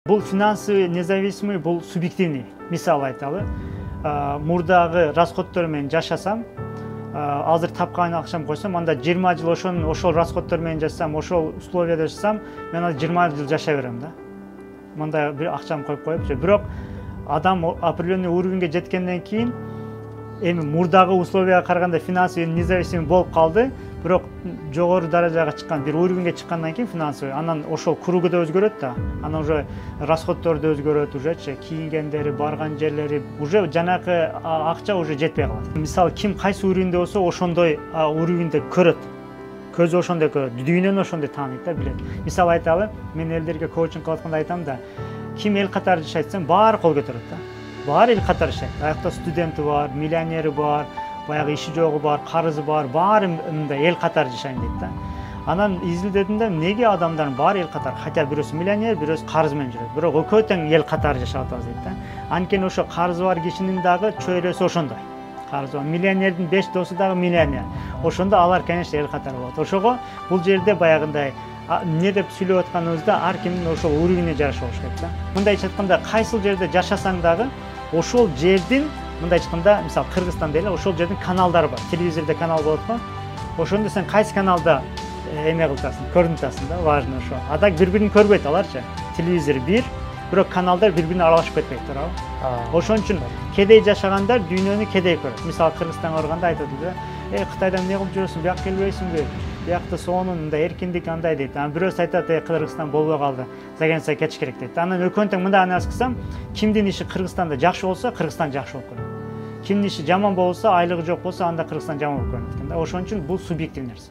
Бұл финансовый независимый, бұл субъективный. Мисал айталы, мурдагы расходтор менен жашасам, азыр тапкан акчам койсом, анда 20 жыл ошол расходтор менен жашасам, ошол условияда жашасам, мен анда 20 жыл жашай берем да. Мында бир акчам коюп коюп, бирок адам определенный уровеньге жеткенден кийин эми мурдагы условияга караганда финансовый независимый болуп калды, бирок жогору даражага чыккан, бир уровеньге чыккандан кийин финансовый, анан ошол кругу да өзгөрөт да. Анан уже расходтор да өзгөрөт, ужечи кийингендери, барган жерлери, уже жанакы акча уже жетпей калат. Мисалы, ким кайсы уровеньде болсо, ошондой уровеньде көрөт. Көзү ошондой көрөт, дүйнөнү ошондой тааныйт да, билет. Мисалы айталы, мен элдерге коучинг кылып атканда айтам да, ким эл катары жашайт, баары кол көтөрөт да. Баары эл катары жашайт. Аякта студенти бар, миллионери бар, баягы иши жогу бар, карызы бар, баары мындай эл катары жашайм дейт да. Анан изилдедим да, эмнеге адамдардын баары эл катары, хотя бирөөсү миллионер, бирөөсү карыз менен жүрөт, бирок экөө тең эл катары жашап атабыз дейт да. Анткени ошо карызы бар кишинин дагы чөйрөсү ошондой. Карызы бар миллионердин 5 досу дагы миллионер. Ошондо алар, конечно, эл катары болот. Ошого бул жерде баягындай не деп сүйлөп атканыбызда ар кимдин ошол уровеньине жараша болуш керек да. Мындайча айтканда, кайсыл жерде жашасаң дагы ошол жердин, мындайча айтканда, мисалы Кыргызстанда эле ошол жердин каналдары бар. Телевизордо канал болот го. Ошондо сен кайсы каналда эме кыласың, көрүнүп атасың да, важно ошо. А так бири-бирин көрбөйт аларчы. Телевизор бир, бирок каналдар бири-бирине аралашып кетпейт, туурабы? Ошон үчүн кедей жашагандар дүйнөнү кедей көрөт. Мисалы Кыргызстанга барганда айтат да, Кытайда эмне кылып жүрөсүң, бияка келбейсиңби? Биякта сонун мындай эркиндик андай дейт. Анан бирөөсү айтат, Кыргызстан болбой калды, заграницага кетиш керек дейт. Анан экөөнү тең мындай анализ кылсам, кимдин иши Кыргызстанда жакшы болсо, Кыргызстан жакшы болуп көрүнөт. Кимдин иши жаман болсо, айлыгы жок болсо, анда Кыргызстан жаман болуп көрүнөт экен да. Ошон үчүн бул субъективный нерсе.